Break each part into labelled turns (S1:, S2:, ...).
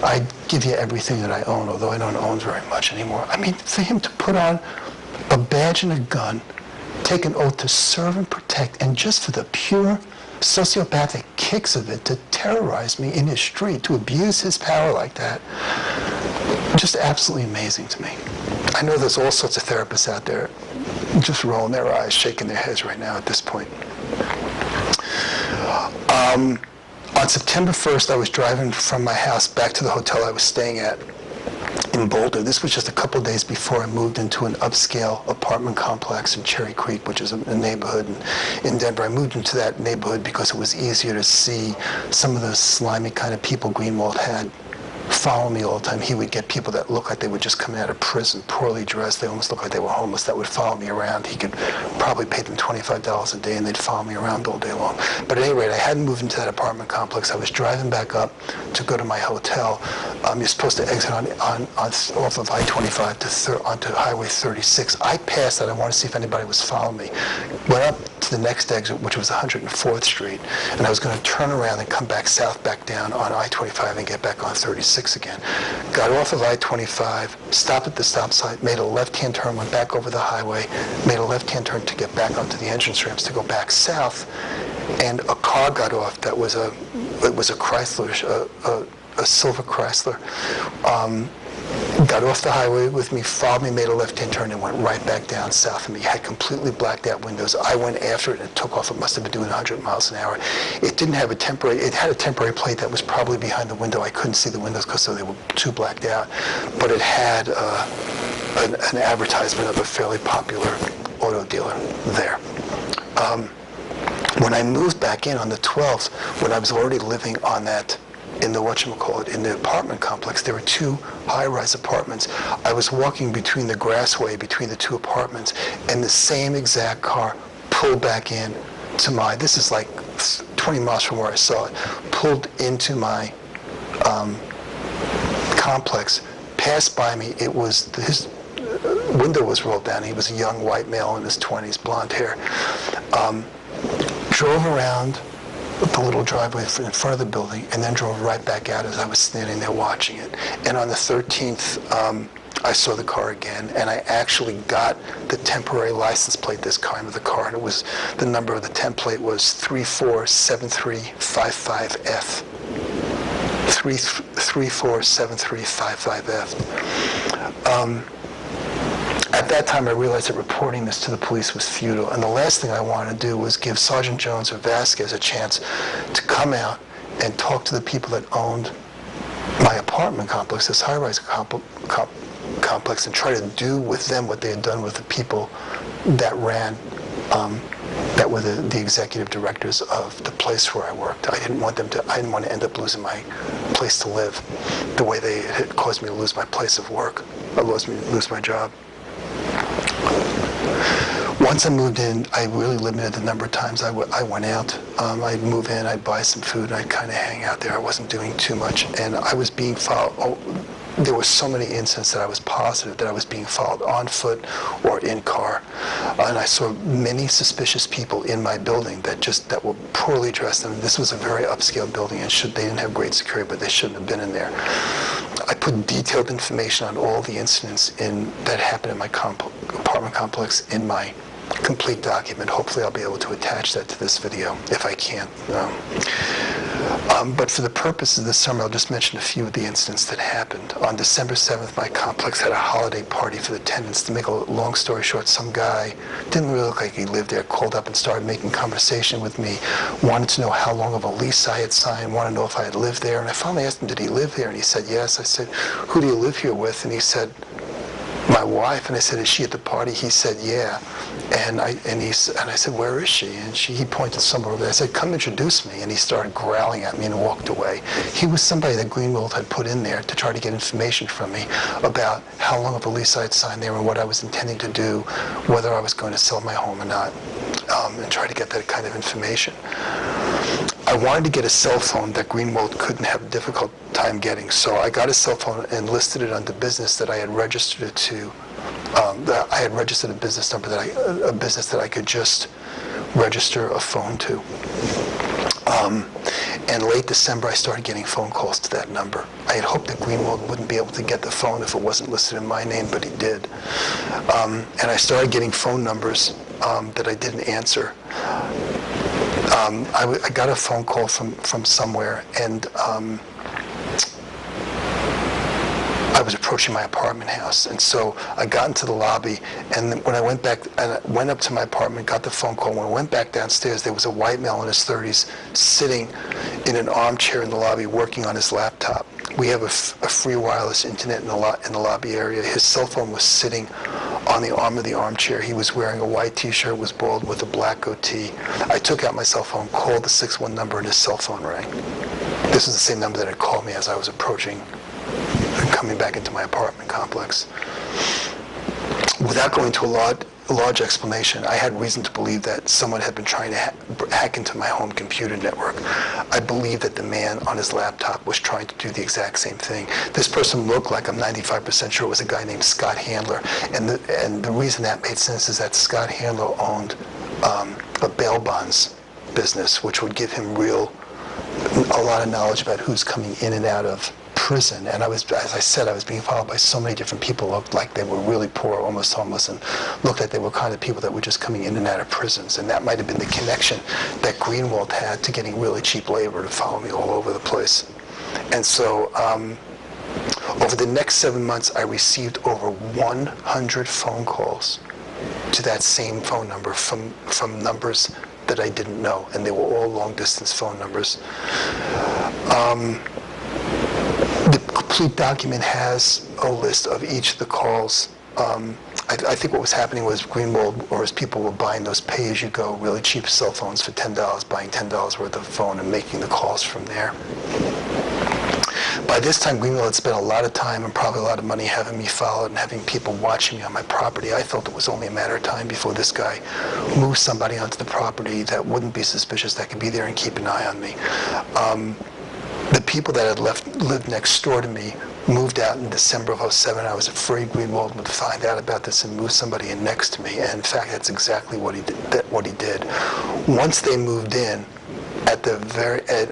S1: I'd give you everything that I own, although I don't own very much anymore. I mean, for him to put on a badge and a gun, take an oath to serve and protect, and just for the pure sociopathic kicks of it, to terrorize me in his street, to abuse his power like that, just absolutely amazing to me. I know there's all sorts of therapists out there just rolling their eyes, shaking their heads right now at this point. On September 1st, I was driving from my house back to the hotel I was staying at in Boulder. This was just a couple days before I moved into an upscale apartment complex in Cherry Creek, which is a neighborhood in Denver. I moved into that neighborhood because it was easier to see some of the slimy kind of people Greenwald had follow me all the time. He would get people that looked like they were just coming out of prison, poorly dressed. They almost looked like they were homeless, that would follow me around. He could probably pay them $25 a day, and they'd follow me around all day long. But at any rate, I hadn't moved into that apartment complex. I was driving back up to go to my hotel. You're supposed to exit off of I-25 onto Highway 36. I passed that. I wanted to see if anybody was following me. Went up to the next exit, which was 104th Street, and I was going to turn around and come back south, back down on I-25 and get back on 36 again. Got off of I-25, stopped at the stop sign, made a left-hand turn, went back over the highway, made a left-hand turn to get back onto the entrance ramps to go back south, and a car got off that was a Chrysler, a silver Chrysler. Got off the highway with me, followed me, made a left-hand turn, and went right back down south of me. Had completely blacked out windows. I went after it and it took off. It must have been doing 100 miles an hour. It didn't have it had a temporary plate that was probably behind the window. I couldn't see the windows because they were too blacked out. But it had an advertisement of a fairly popular auto dealer there. When I moved back in on the 12th, when I was already living on that, in the in the apartment complex, there were two high-rise apartments. I was walking between the grassway between the two apartments, and the same exact car pulled back in to my, this is like 20 miles from where I saw it, pulled into my complex, passed by me. It was, his window was rolled down. He was a young white male in his 20s, blonde hair. Drove around the little driveway in front of the building, and then drove right back out as I was standing there watching it. And on the 13th, I saw the car again, and I actually got the temporary license plate this time of the car, and it was, the number of the template was 347355F. 347355F. At that time, I realized that reporting this to the police was futile, and the last thing I wanted to do was give Sergeant Jones or Vasquez a chance to come out and talk to the people that owned my apartment complex, this high-rise complex, and try to do with them what they had done with the people that ran, that were the executive directors of the place where I worked. I didn't want to end up losing my place to live the way they had caused me to lose my place of work, or lose my job. Once I moved in, I really limited the number of times I went out. I'd move in, I'd buy some food, and I'd kind of hang out there. I wasn't doing too much, and I was being followed. There were so many incidents that I was positive that I was being followed on foot or in car. And I saw many suspicious people in my building that were poorly dressed. And this was a very upscale building, and they didn't have great security, but they shouldn't have been in there. I put detailed information on all the incidents that happened in my apartment complex in my complete document. Hopefully I'll be able to attach that to this video if I can. But for the purposes of this summer, I'll just mention a few of the incidents that happened. On December 7th, my complex had a holiday party for the tenants. To make a long story short, some guy, didn't really look like he lived there, called up and started making conversation with me, wanted to know how long of a lease I had signed, wanted to know if I had lived there. And I finally asked him, did he live there? And he said, yes. I said, who do you live here with? And he said, my wife. And I said, is she at the party? He said, yeah. And I said, where is she? And he pointed somewhere over there. I said, come introduce me. And he started growling at me and walked away. He was somebody that Greenwald had put in there to try to get information from me about how long of a lease I had signed there and what I was intending to do, whether I was going to sell my home or not, and try to get that kind of information. I wanted to get a cell phone that Greenwald couldn't have a difficult time getting, so I got a cell phone and listed it under business that I had registered it to. I had registered a business number a business that I could just register a phone to. And late December, I started getting phone calls to that number. I had hoped that Greenwald wouldn't be able to get the phone if it wasn't listed in my name, but he did. And I started getting phone numbers that I didn't answer. I got a phone call from somewhere, and I was approaching my apartment house, and so I got into the lobby, and when I went back, and I went up to my apartment, got the phone call. When I went back downstairs, there was a white male in his 30s sitting in an armchair in the lobby working on his laptop. We have a free wireless internet in the lobby area. His cell phone was sitting on the arm of the armchair. He was wearing a white t-shirt, was bald with a black goatee. I took out my cell phone, called the 6-1 number, and his cell phone rang. This was the same number that had called me as I was approaching and coming back into my apartment complex. Without going into a large explanation, I had reason to believe that someone had been trying to hack into my home computer network. I believe that the man on his laptop was trying to do the exact same thing. This person looked like, I'm 95% sure it was a guy named Scott Handler. And the reason that made sense is that Scott Handler owned a bail bonds business, which would give him a lot of knowledge about who's coming in and out of prison. And as I said, I was being followed by so many different people who looked like they were really poor, almost homeless, and looked like they were kind of people that were just coming in and out of prisons. And that might have been the connection that Greenwald had to getting really cheap labor to follow me all over the place. And so over the next 7 months, I received over 100 phone calls to that same phone number from numbers that I didn't know, and they were all long-distance phone numbers. The complete document has a list of each of the calls. I think what was happening was Greenwald or his people were buying those pay-as-you-go, really cheap cell phones for $10, buying $10 worth of phone and making the calls from there. By this time, Greenwald had spent a lot of time and probably a lot of money having me followed and having people watching me on my property. I felt it was only a matter of time before this guy moved somebody onto the property that wouldn't be suspicious, that could be there and keep an eye on me. The people that had lived next door to me moved out in December of 2007. I was afraid Greenwald would find out about this and move somebody in next to me. And in fact, that's exactly what he did. Once they moved in, at the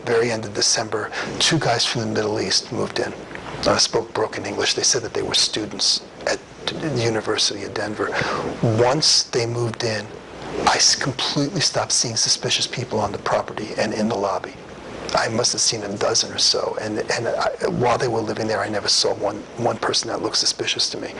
S1: very end of December, 2 guys from the Middle East moved in. Spoke broken English. They said that they were students at the University of Denver. Once they moved in, I completely stopped seeing suspicious people on the property and in the lobby. I must have seen a dozen or so, and while they were living there, I never saw one person that looked suspicious to me.